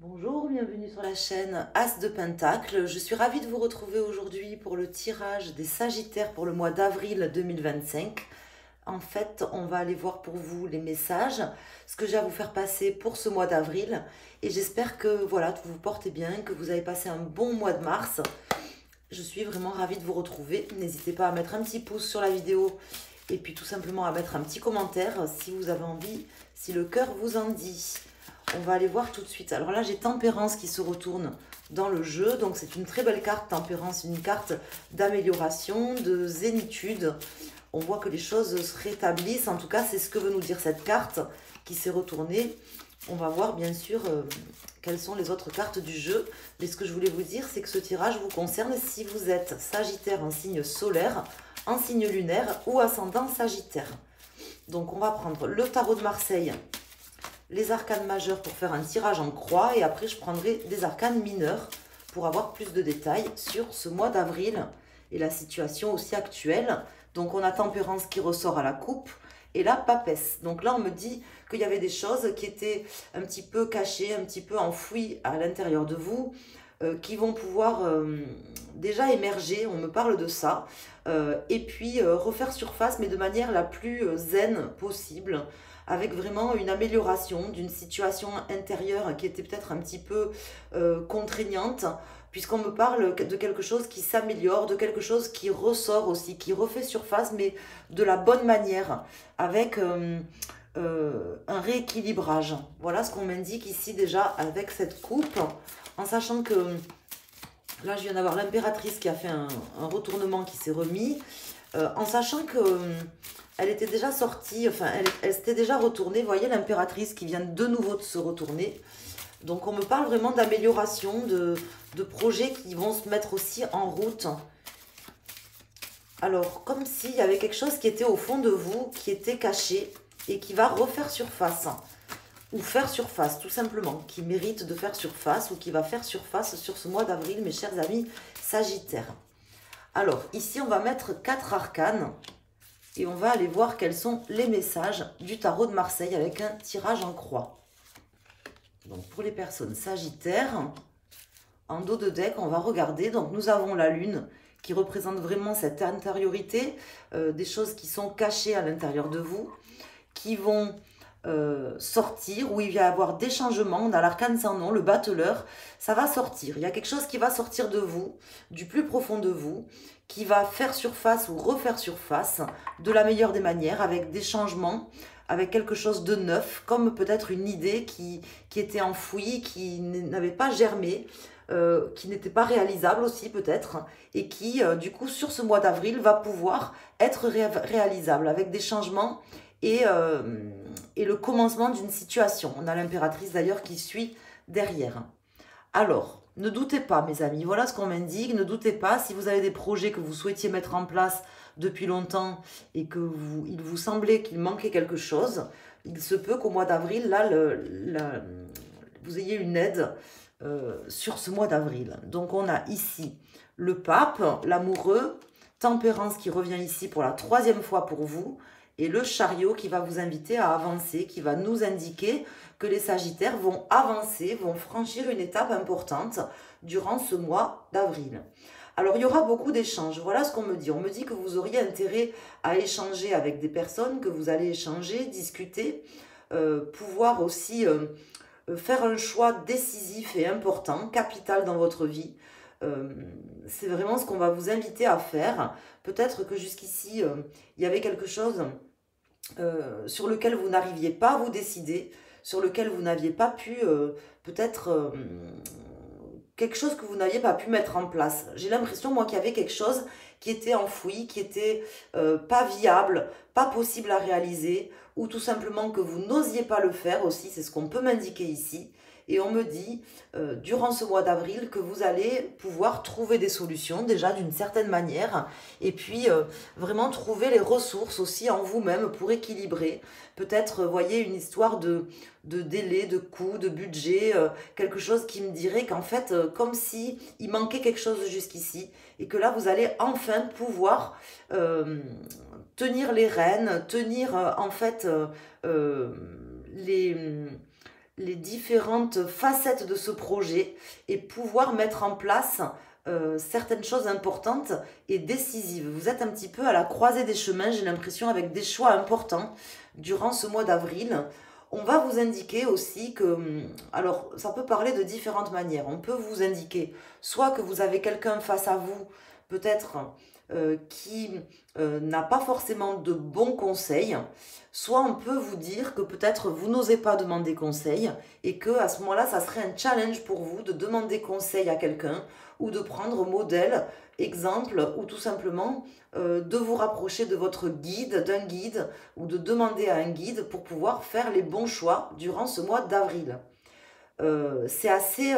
Bonjour, bienvenue sur la chaîne As de Pentacle. Je suis ravie de vous retrouver aujourd'hui pour le tirage des Sagittaires pour le mois d'avril 2025. En fait, on va aller voir pour vous les messages, ce que j'ai à vous faire passer pour ce mois d'avril. Et j'espère que voilà, vous vous portez bien, que vous avez passé un bon mois de mars. Je suis vraiment ravie de vous retrouver. N'hésitez pas à mettre un petit pouce sur la vidéo et puis tout simplement à mettre un petit commentaire si vous avez envie, si le cœur vous en dit. On va aller voir tout de suite. Alors là, j'ai Tempérance qui se retourne dans le jeu. Donc c'est une très belle carte, Tempérance, une carte d'amélioration, de zénitude. On voit que les choses se rétablissent. En tout cas, c'est ce que veut nous dire cette carte qui s'est retournée. On va voir bien sûr quelles sont les autres cartes du jeu. Mais ce que je voulais vous dire, c'est que ce tirage vous concerne si vous êtes Sagittaire en signe solaire, en signe lunaire ou ascendant Sagittaire. Donc on va prendre le tarot de Marseille, les arcanes majeurs pour faire un tirage en croix et après je prendrai des arcanes mineurs pour avoir plus de détails sur ce mois d'avril et la situation aussi actuelle. Donc on a Tempérance qui ressort à la coupe et la Papesse. Donc là on me dit qu'il y avait des choses qui étaient un petit peu cachées, un petit peu enfouies à l'intérieur de vous, qui vont pouvoir déjà émerger, on me parle de ça, et puis refaire surface mais de manière la plus zen possible, avec vraiment une amélioration d'une situation intérieure qui était peut-être un petit peu contraignante, puisqu'on me parle de quelque chose qui s'améliore, de quelque chose qui ressort aussi, qui refait surface, mais de la bonne manière, avec un rééquilibrage. Voilà ce qu'on m'indique ici déjà avec cette coupe, en sachant que là je viens d'avoir l'impératrice qui a fait un retournement qui s'est remis, en sachant que elle était déjà sortie, enfin elle s'était déjà retournée. Vous voyez l'impératrice qui vient de nouveau de se retourner. Donc on me parle vraiment d'amélioration, de projets qui vont se mettre aussi en route. Alors comme s'il y avait quelque chose qui était au fond de vous, qui était caché et qui va refaire surface. Ou faire surface tout simplement, qui mérite de faire surface ou qui va faire surface sur ce mois d'avril, mes chers amis Sagittaires. Alors ici on va mettre 4 arcanes. Et on va aller voir quels sont les messages du tarot de Marseille avec un tirage en croix. Donc pour les personnes sagittaires, en dos de deck, on va regarder. Donc nous avons la lune qui représente vraiment cette intériorité, des choses qui sont cachées à l'intérieur de vous, qui vont sortir, où il va y avoir des changements. On a l'arcane sans nom, le battleur, ça va sortir. Il y a quelque chose qui va sortir de vous, du plus profond de vous, qui va faire surface ou refaire surface de la meilleure des manières, avec des changements, avec quelque chose de neuf, comme peut-être une idée qui était enfouie, qui n'avait pas germé, qui n'était pas réalisable aussi peut-être, et qui du coup sur ce mois d'avril va pouvoir être réalisable avec des changements et, et le commencement d'une situation. On a l'impératrice d'ailleurs qui suit derrière. Alors, ne doutez pas mes amis, voilà ce qu'on m'indique, ne doutez pas si vous avez des projets que vous souhaitiez mettre en place depuis longtemps et que il vous semblait qu'il manquait quelque chose, il se peut qu'au mois d'avril, là, vous ayez une aide sur ce mois d'avril. Donc on a ici le pape, l'amoureux, Tempérance qui revient ici pour la 3e fois pour vous, et le chariot qui va vous inviter à avancer, qui va nous indiquer que les Sagittaires vont avancer, vont franchir une étape importante durant ce mois d'avril. Alors, il y aura beaucoup d'échanges. Voilà ce qu'on me dit. On me dit que vous auriez intérêt à échanger avec des personnes, que vous allez échanger, discuter, pouvoir aussi faire un choix décisif et important, capital dans votre vie. C'est vraiment ce qu'on va vous inviter à faire. Peut-être que jusqu'ici, il y avait quelque chose sur lequel vous n'arriviez pas à vous décider, sur lequel vous n'aviez pas pu, peut-être, quelque chose que vous n'aviez pas pu mettre en place. J'ai l'impression, moi, qu'il y avait quelque chose qui était enfoui, qui était pas viable, pas possible à réaliser, ou tout simplement que vous n'osiez pas le faire aussi, c'est ce qu'on peut m'indiquer ici. Et on me dit, durant ce mois d'avril, que vous allez pouvoir trouver des solutions, déjà d'une certaine manière, et puis vraiment trouver les ressources aussi en vous-même pour équilibrer. Peut-être, voyez, une histoire de délai, de coût, de budget, quelque chose qui me dirait qu'en fait, comme si il manquait quelque chose jusqu'ici, et que là, vous allez enfin pouvoir tenir les rênes, tenir en fait les les différentes facettes de ce projet et pouvoir mettre en place certaines choses importantes et décisives. Vous êtes un petit peu à la croisée des chemins, j'ai l'impression, avec des choix importants durant ce mois d'avril. On va vous indiquer aussi que, alors ça peut parler de différentes manières. On peut vous indiquer soit que vous avez quelqu'un face à vous, peut-être qui n'a pas forcément de bons conseils, soit on peut vous dire que peut-être vous n'osez pas demander conseil et que à ce moment-là, ça serait un challenge pour vous de demander conseil à quelqu'un ou de prendre modèle, exemple, ou tout simplement de vous rapprocher de votre guide, d'un guide, ou de demander à un guide pour pouvoir faire les bons choix durant ce mois d'avril. C'est assez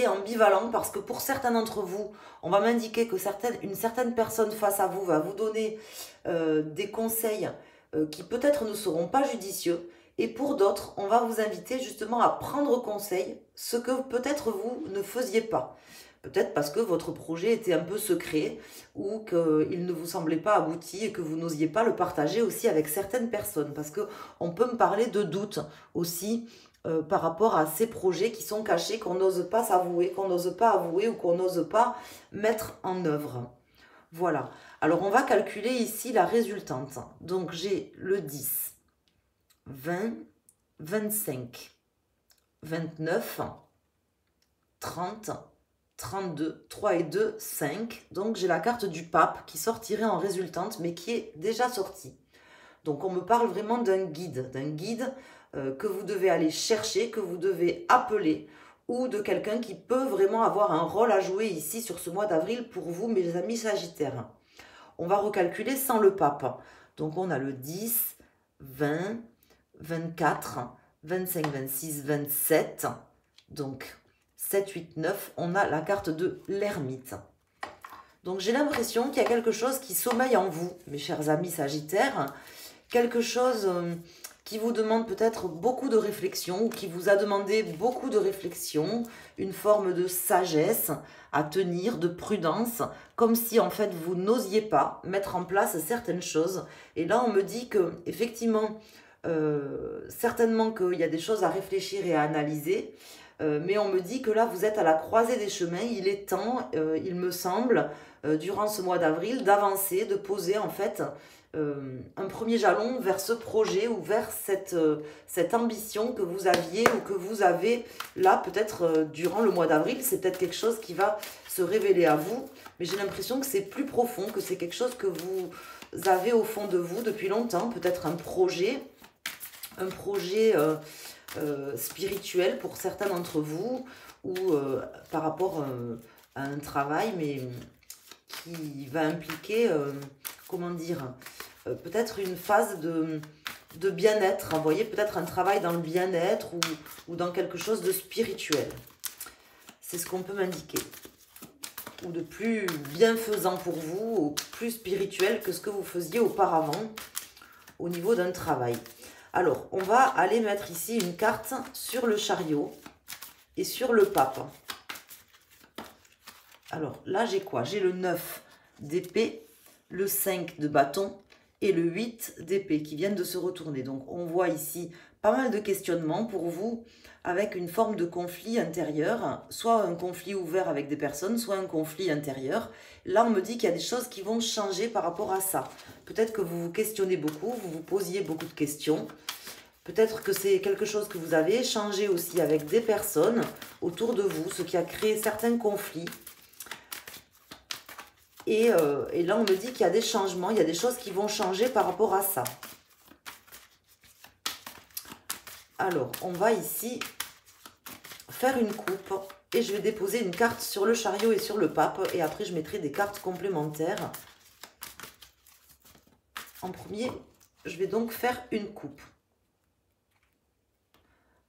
ambivalent parce que pour certains d'entre vous, on va m'indiquer que une certaine personne face à vous va vous donner des conseils qui peut-être ne seront pas judicieux. Et pour d'autres, on va vous inviter justement à prendre conseil, ce que peut-être vous ne faisiez pas. Peut-être parce que votre projet était un peu secret ou qu'il ne vous semblait pas abouti et que vous n'osiez pas le partager aussi avec certaines personnes. Parce qu'on peut me parler de doutes aussi par rapport à ces projets qui sont cachés, qu'on n'ose pas s'avouer, qu'on n'ose pas avouer ou qu'on n'ose pas mettre en œuvre. Voilà. Alors, on va calculer ici la résultante. Donc, j'ai le 10, 20, 25, 29, 30, 32, 3 et 2, 5. Donc, j'ai la carte du pape qui sortirait en résultante, mais qui est déjà sortie. Donc, on me parle vraiment d'un guide que vous devez aller chercher, que vous devez appeler, ou de quelqu'un qui peut vraiment avoir un rôle à jouer ici sur ce mois d'avril pour vous, mes amis Sagittaires. On va recalculer sans le pape. Donc, on a le 10, 20, 24, 25, 26, 27. Donc, 7, 8, 9, on a la carte de l'ermite. Donc, j'ai l'impression qu'il y a quelque chose qui sommeille en vous, mes chers amis Sagittaires. Quelque chose qui vous demande peut-être beaucoup de réflexion ou qui vous a demandé beaucoup de réflexion, une forme de sagesse à tenir, de prudence, comme si en fait vous n'osiez pas mettre en place certaines choses. Et là on me dit que effectivement, certainement qu'il y a des choses à réfléchir et à analyser, mais on me dit que là vous êtes à la croisée des chemins, il est temps, il me semble, durant ce mois d'avril, d'avancer, de poser en fait un premier jalon vers ce projet ou vers cette ambition que vous aviez ou que vous avez là peut-être durant le mois d'avril. C'est peut-être quelque chose qui va se révéler à vous, mais j'ai l'impression que c'est plus profond, que c'est quelque chose que vous avez au fond de vous depuis longtemps, peut-être un projet spirituel pour certains d'entre vous ou par rapport à un travail, mais qui va impliquer, comment dire, peut-être une phase de bien-être. Vous voyez, peut-être un travail dans le bien-être ou dans quelque chose de spirituel. C'est ce qu'on peut m'indiquer. Ou de plus bienfaisant pour vous, ou plus spirituel que ce que vous faisiez auparavant au niveau d'un travail. Alors, on va aller mettre ici une carte sur le chariot et sur le pape. Alors, là, j'ai quoi? J'ai le 9 d'épée, le 5 de bâton et le 8 d'épée qui viennent de se retourner. Donc, on voit ici pas mal de questionnements pour vous avec une forme de conflit intérieur, soit un conflit ouvert avec des personnes, soit un conflit intérieur. Là, on me dit qu'il y a des choses qui vont changer par rapport à ça. Peut-être que vous vous questionnez beaucoup, vous vous posiez beaucoup de questions. Peut-être que c'est quelque chose que vous avez échangé aussi avec des personnes autour de vous, ce qui a créé certains conflits. Et là, on me dit qu'il y a des changements, il y a des choses qui vont changer par rapport à ça. Alors, on va ici faire une coupe et je vais déposer une carte sur le chariot et sur le pape. Et après, je mettrai des cartes complémentaires. En premier, je vais donc faire une coupe.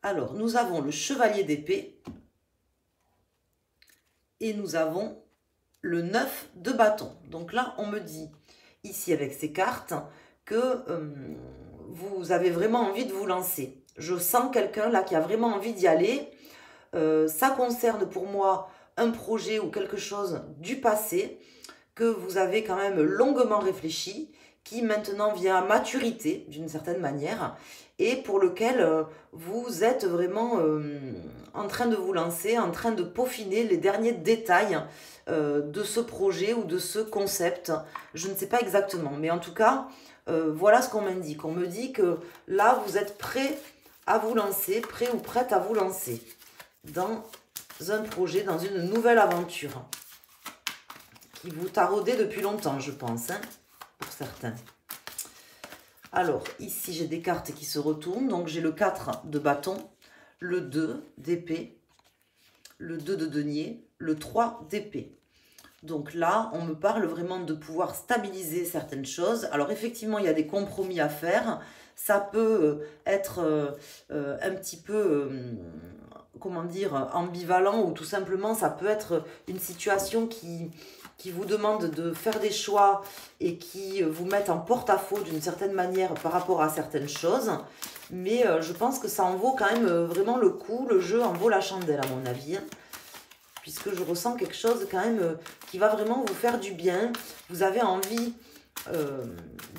Alors, nous avons le chevalier d'épée et nous avons le 9 de bâton. Donc là, on me dit, ici avec ces cartes, que vous avez vraiment envie de vous lancer. Je sens quelqu'un là qui a vraiment envie d'y aller. Ça concerne pour moi un projet ou quelque chose du passé que vous avez quand même longuement réfléchi, qui maintenant vient à maturité d'une certaine manière et pour lequel vous êtes vraiment en train de vous lancer, en train de peaufiner les derniers détails de ce projet ou de ce concept. Je ne sais pas exactement, mais en tout cas, voilà ce qu'on m'indique. On me dit que là, vous êtes prêt à vous lancer, prêt ou prête à vous lancer dans un projet, dans une nouvelle aventure qui vous taraudait depuis longtemps, je pense, hein, pour certains. Alors, ici, j'ai des cartes qui se retournent. Donc, j'ai le 4 de bâton, le 2 d'épée, le 2 de denier, le 3 d'épée. Donc là, on me parle vraiment de pouvoir stabiliser certaines choses. Alors, effectivement, il y a des compromis à faire. Ça peut être un petit peu, comment dire, ambivalent ou tout simplement, ça peut être une situation qui vous demande de faire des choix et qui vous mettent en porte-à-faux d'une certaine manière par rapport à certaines choses. Mais je pense que ça en vaut quand même vraiment le coup. Le jeu en vaut la chandelle, à mon avis. Puisque je ressens quelque chose quand même qui va vraiment vous faire du bien. Vous avez envie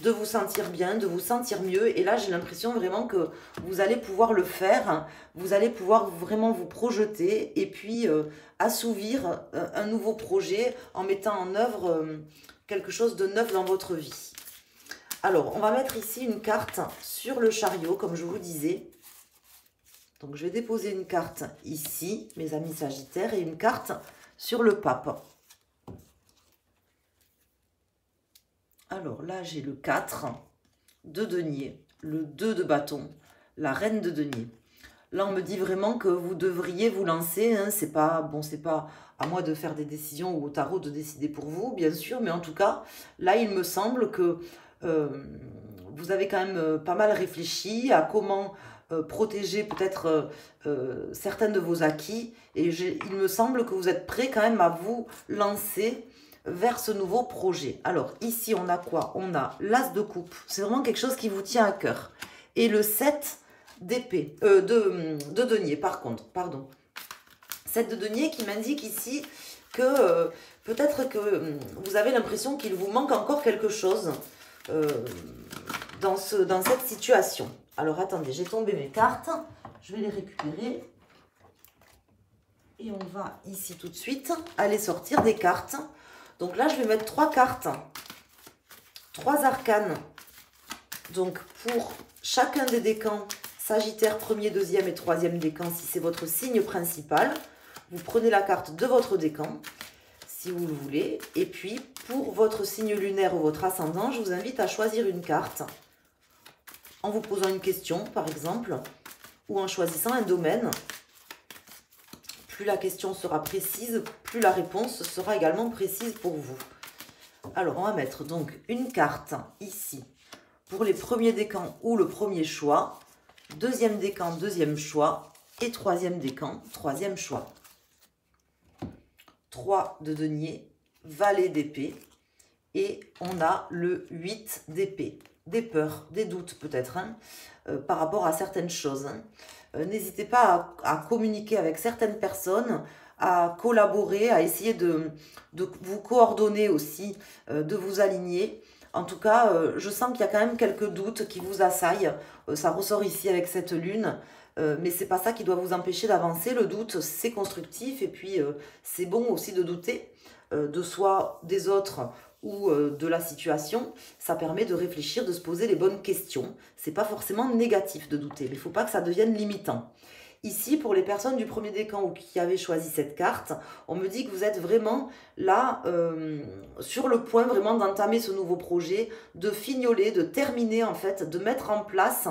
de vous sentir bien, de vous sentir mieux. Et là, j'ai l'impression vraiment que vous allez pouvoir le faire. Vous allez pouvoir vraiment vous projeter et puis assouvir un nouveau projet en mettant en œuvre quelque chose de neuf dans votre vie. Alors, on va mettre ici une carte sur le chariot, comme je vous disais. Donc, je vais déposer une carte ici, mes amis Sagittaires, et une carte sur le pape. Alors là, j'ai le 4 de denier, le 2 de bâton, la reine de denier. Là, on me dit vraiment que vous devriez vous lancer. Hein. C'est pas à moi de faire des décisions ou au tarot de décider pour vous, bien sûr. Mais en tout cas, là, il me semble que vous avez quand même pas mal réfléchi à comment protéger peut-être certains de vos acquis. Et il me semble que vous êtes prêt quand même à vous lancer vers ce nouveau projet. Alors, ici, on a quoi? On a l'as de coupe. C'est vraiment quelque chose qui vous tient à cœur. Et le 7 d'épée, de denier, par contre, pardon. 7 de denier qui m'indique ici que peut-être que vous avez l'impression qu'il vous manque encore quelque chose dans cette situation. Alors, attendez, j'ai tombé mes cartes. Je vais les récupérer. Et on va ici tout de suite aller sortir des cartes. Donc là, je vais mettre 3 cartes, 3 arcanes. Donc pour chacun des décans, Sagittaire, premier, deuxième et troisième décan, si c'est votre signe principal, vous prenez la carte de votre décan, si vous le voulez. Et puis pour votre signe lunaire ou votre ascendant, je vous invite à choisir une carte en vous posant une question, par exemple, ou en choisissant un domaine. Plus la question sera précise, plus la réponse sera également précise pour vous. Alors, on va mettre donc une carte ici pour les premiers décans ou le premier choix, deuxième décan, deuxième choix et troisième décan, troisième choix. 3 de denier, valet d'épée et on a le 8 d'épée. Des peurs, des doutes peut-être hein, par rapport à certaines choses. Hein. N'hésitez pas à communiquer avec certaines personnes, à collaborer, à essayer de vous coordonner aussi, de vous aligner. En tout cas, je sens qu'il y a quand même quelques doutes qui vous assaillent. Ça ressort ici avec cette lune. Mais c'est pas ça qui doit vous empêcher d'avancer. Le doute, c'est constructif. Et puis, c'est bon aussi de douter de soi, des autres ou de la situation. Ça permet de réfléchir, de se poser les bonnes questions. C'est pas forcément négatif de douter, mais il faut pas que ça devienne limitant. Ici, pour les personnes du premier décan ou qui avaient choisi cette carte, on me dit que vous êtes vraiment là, sur le point vraiment d'entamer ce nouveau projet, de fignoler, de terminer en fait, de mettre en place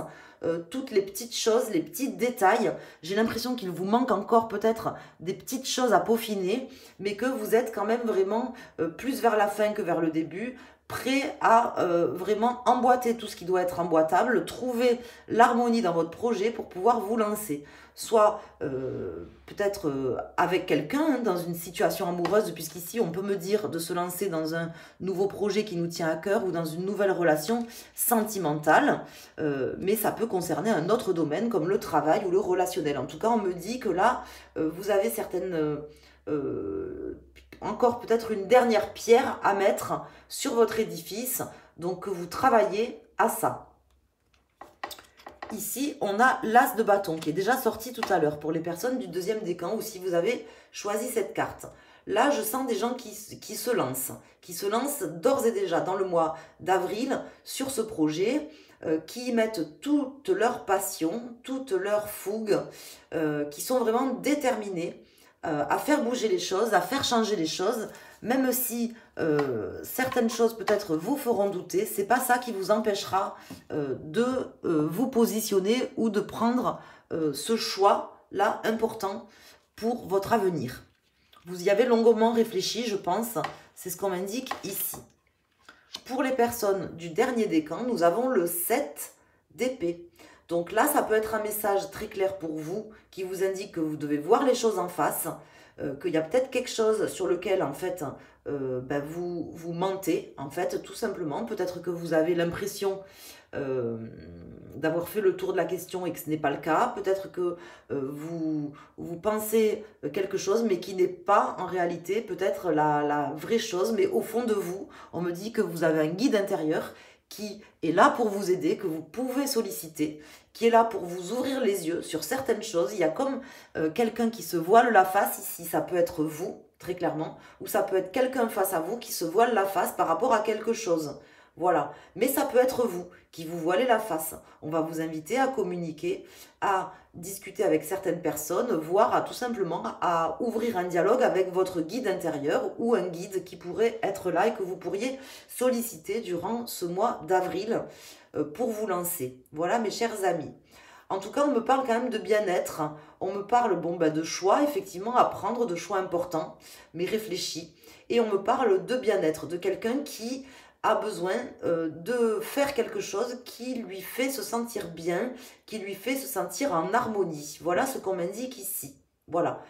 toutes les petites choses, les petits détails. J'ai l'impression qu'il vous manque encore peut-être des petites choses à peaufiner, mais que vous êtes quand même vraiment plus vers la fin que vers le début, prêt à vraiment emboîter tout ce qui doit être emboîtable, trouver l'harmonie dans votre projet pour pouvoir vous lancer. Soit peut-être avec quelqu'un, hein, dans une situation amoureuse, puisqu'ici on peut me dire de se lancer dans un nouveau projet qui nous tient à cœur ou dans une nouvelle relation sentimentale, mais ça peut concerner un autre domaine comme le travail ou le relationnel. En tout cas, on me dit que là, vous avez certaines... encore peut-être une dernière pierre à mettre sur votre édifice Donc, que vous travaillez à ça. Ici, on a l'As de bâton qui est déjà sorti tout à l'heure pour les personnes du deuxième décan ou si vous avez choisi cette carte. Là, je sens des gens qui se lancent d'ores et déjà dans le mois d'avril sur ce projet, qui y mettent toute leur passion, toute leur fougue, qui sont vraiment déterminés à faire bouger les choses, à faire changer les choses, même si certaines choses peut-être vous feront douter, c'est pas ça qui vous empêchera de vous positionner ou de prendre ce choix-là important pour votre avenir. Vous y avez longuement réfléchi, je pense, c'est ce qu'on m'indique ici. Pour les personnes du dernier décan, nous avons le 7 d'épée. Donc là, ça peut être un message très clair pour vous qui vous indique que vous devez voir les choses en face, qu'il y a peut-être quelque chose sur lequel, en fait, vous mentez, en fait, tout simplement. Peut-être que vous avez l'impression d'avoir fait le tour de la question et que ce n'est pas le cas. Peut-être que vous pensez quelque chose, mais qui n'est pas en réalité peut-être la vraie chose. Mais au fond de vous, on me dit que vous avez un guide intérieur qui est là pour vous aider, que vous pouvez solliciter, qui est là pour vous ouvrir les yeux sur certaines choses. Il y a comme quelqu'un qui se voile la face ici, ça peut être vous, très clairement, ou ça peut être quelqu'un face à vous qui se voile la face par rapport à quelque chose. Voilà, mais ça peut être vous qui vous voilez la face. On va vous inviter à communiquer, à discuter avec certaines personnes, voire à tout simplement à ouvrir un dialogue avec votre guide intérieur ou un guide qui pourrait être là et que vous pourriez solliciter durant ce mois d'avril pour vous lancer. Voilà mes chers amis. En tout cas, on me parle quand même de bien-être. On me parle de choix, effectivement, à prendre, de choix importants, mais réfléchis. Et on me parle de bien-être, de quelqu'un qui a besoin de faire quelque chose qui lui fait se sentir bien, qui lui fait se sentir en harmonie. Voilà ce qu'on m'indique ici. Voilà.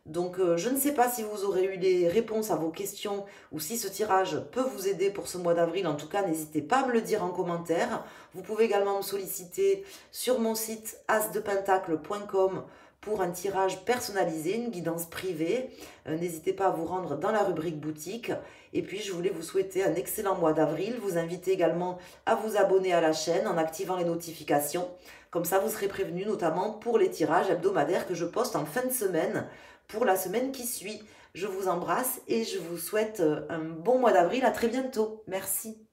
Donc, je ne sais pas si vous aurez eu les réponses à vos questions ou si ce tirage peut vous aider pour ce mois d'avril. En tout cas, n'hésitez pas à me le dire en commentaire. Vous pouvez également me solliciter sur mon site asdepentacle.com pour un tirage personnalisé, une guidance privée. N'hésitez pas à vous rendre dans la rubrique boutique. Et puis, je voulais vous souhaiter un excellent mois d'avril. Vous inviter également à vous abonner à la chaîne en activant les notifications. Comme ça, vous serez prévenu notamment pour les tirages hebdomadaires que je poste en fin de semaine pour la semaine qui suit. Je vous embrasse et je vous souhaite un bon mois d'avril. À très bientôt. Merci.